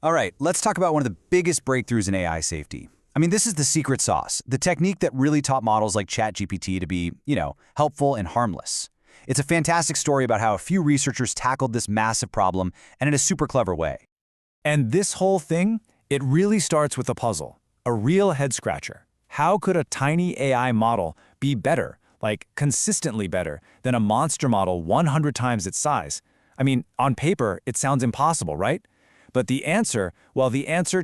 All right, let's talk about one of the biggest breakthroughs in AI safety. I mean, this is the secret sauce, the technique that really taught models like ChatGPT to be, helpful and harmless. It's a fantastic story about how a few researchers tackled this massive problem and in a super clever way. And this whole thing, it really starts with a puzzle, a real head-scratcher. How could a tiny AI model be better, like consistently better, than a monster model 100 times its size? I mean, on paper, it sounds impossible, right? But the answer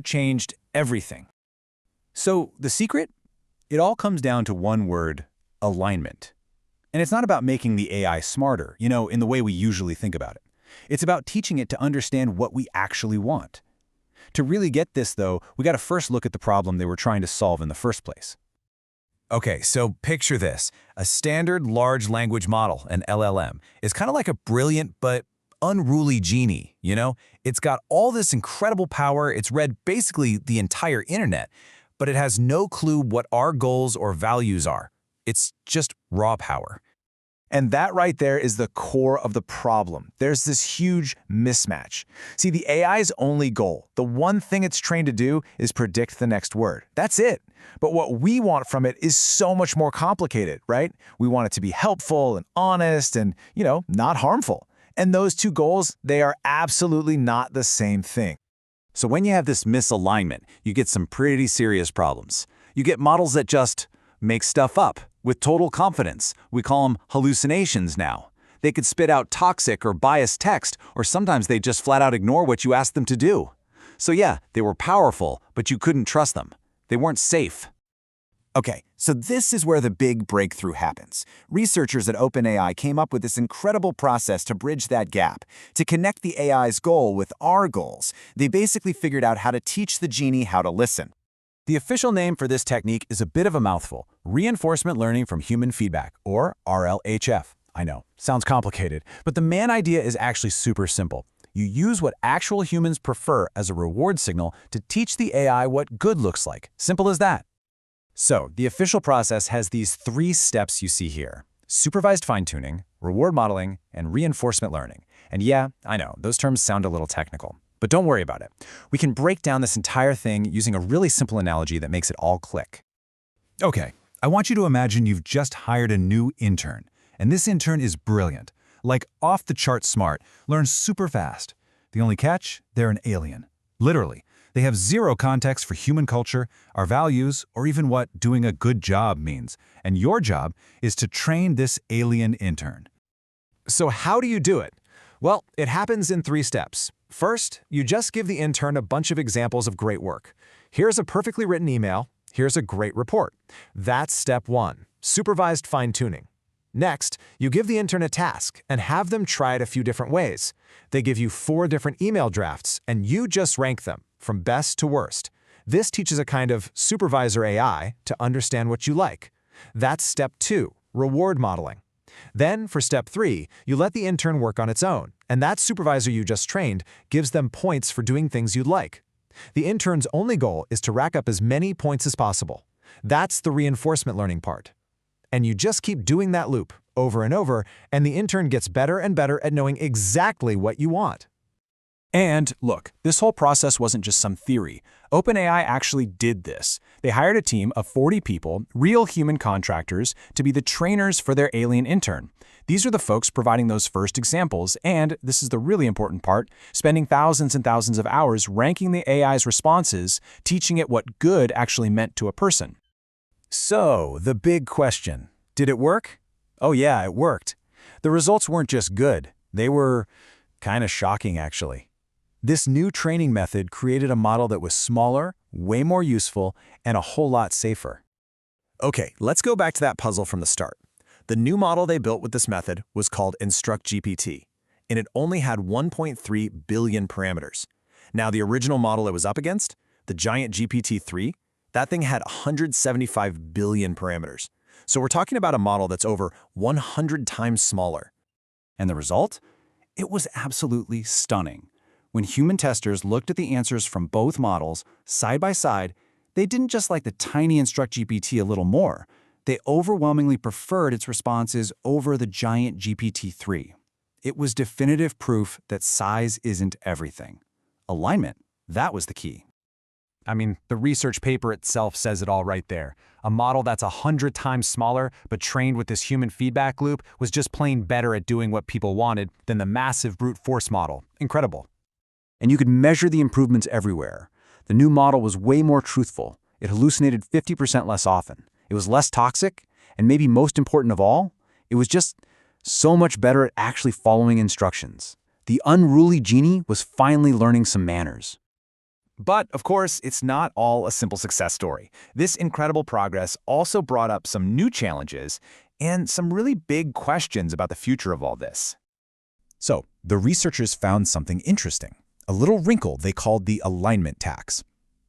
changed everything. So, the secret? It all comes down to one word: alignment. And it's not about making the AI smarter, in the way we usually think about it. It's about teaching it to understand what we actually want. To really get this, though, we got to first look at the problem they were trying to solve in the first place. Okay, so picture this. A standard large language model, an LLM, is kind of like a brilliant but unruly genie, It's got all this incredible power, it's read basically the entire internet, but it has no clue what our goals or values are. It's just raw power. And that right there is the core of the problem. There's this huge mismatch. See, the AI's only goal, the one thing it's trained to do, is predict the next word. That's it. But what we want from it is so much more complicated, right? We want it to be helpful and honest and, not harmful. And those two goals, they are absolutely not the same thing. So when you have this misalignment, you get some pretty serious problems. You get models that just make stuff up with total confidence. We call them hallucinations now. They could spit out toxic or biased text, or sometimes they just flat out ignore what you asked them to do. So yeah, they were powerful, but you couldn't trust them. They weren't safe. Okay, so this is where the big breakthrough happens. Researchers at OpenAI came up with this incredible process to bridge that gap, to connect the AI's goal with our goals. They basically figured out how to teach the genie how to listen. The official name for this technique is a bit of a mouthful: reinforcement learning from human feedback, or RLHF. I know, sounds complicated, but the main idea is actually super simple. You use what actual humans prefer as a reward signal to teach the AI what good looks like. Simple as that. So, the official process has these 3 steps you see here: supervised fine-tuning, reward modeling, and reinforcement learning. And yeah, I know, those terms sound a little technical, but don't worry about it. We can break down this entire thing using a really simple analogy that makes it all click. Okay, I want you to imagine you've just hired a new intern, and this intern is brilliant, like off-the-chart smart, learns super fast. The only catch? They're an alien. Literally. They have zero context for human culture, our values, or even what doing a good job means. And your job is to train this alien intern. So how do you do it? Well, it happens in 3 steps. First, you just give the intern a bunch of examples of great work. Here's a perfectly written email. Here's a great report. That's step 1, supervised fine-tuning. Next, you give the intern a task and have them try it a few different ways. They give you 4 different email drafts, and you just rank them from best to worst. This teaches a kind of supervisor AI to understand what you like. That's step 2, reward modeling. Then, for step 3, you let the intern work on its own, and that supervisor you just trained gives them points for doing things you'd like. The intern's only goal is to rack up as many points as possible. That's the reinforcement learning part. And you just keep doing that loop over and over, and the intern gets better and better at knowing exactly what you want. And look, this whole process wasn't just some theory. OpenAI actually did this. They hired a team of 40 people, real human contractors, to be the trainers for their alien intern. These are the folks providing those first examples, and this is the really important part, spending thousands and thousands of hours ranking the AI's responses, teaching it what good actually meant to a person. So, the big question: did it work? Oh yeah, it worked. The results weren't just good, they were kind of shocking actually. This new training method created a model that was smaller, way more useful, and a whole lot safer. Okay, let's go back to that puzzle from the start. The new model they built with this method was called InstructGPT, and it only had 1.3 billion parameters. Now, the original model it was up against, the giant GPT-3, that thing had 175 billion parameters. So we're talking about a model that's over 100 times smaller. And the result? It was absolutely stunning. When human testers looked at the answers from both models, side by side, they didn't just like the tiny InstructGPT a little more. They overwhelmingly preferred its responses over the giant GPT-3. It was definitive proof that size isn't everything. Alignment That was the key. I mean, the research paper itself says it all right there. A model that's 100 times smaller, but trained with this human feedback loop, was just plain better at doing what people wanted than the massive brute force model. Incredible. And you could measure the improvements everywhere. The new model was way more truthful. It hallucinated 50% less often. It was less toxic, and maybe most important of all, it was just so much better at actually following instructions. The unruly genie was finally learning some manners. But, of course, it's not all a simple success story. This incredible progress also brought up some new challenges and some really big questions about the future of all this. So, the researchers found something interesting, a little wrinkle they called the alignment tax.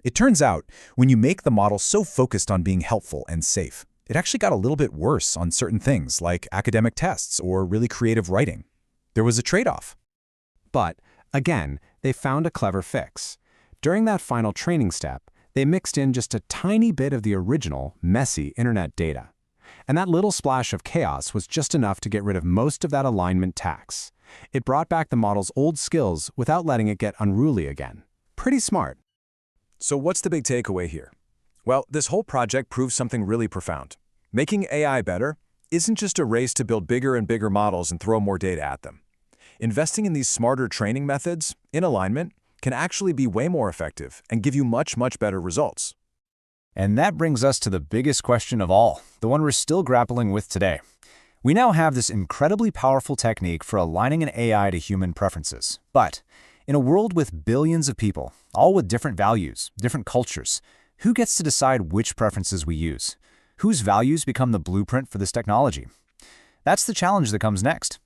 It turns out, when you make the model so focused on being helpful and safe, it actually got a little bit worse on certain things like academic tests or really creative writing. There was a trade-off. But, again, they found a clever fix. During that final training step, they mixed in just a tiny bit of the original, messy internet data. And that little splash of chaos was just enough to get rid of most of that alignment tax. It brought back the model's old skills without letting it get unruly again. Pretty smart. So what's the big takeaway here? Well, this whole project proves something really profound. Making AI better isn't just a race to build bigger and bigger models and throw more data at them. Investing in these smarter training methods, in alignment, can actually be way more effective and give you much, much better results. And that brings us to the biggest question of all, the one we're still grappling with today. We now have this incredibly powerful technique for aligning an AI to human preferences. But in a world with billions of people, all with different values, different cultures, who gets to decide which preferences we use? Whose values become the blueprint for this technology? That's the challenge that comes next.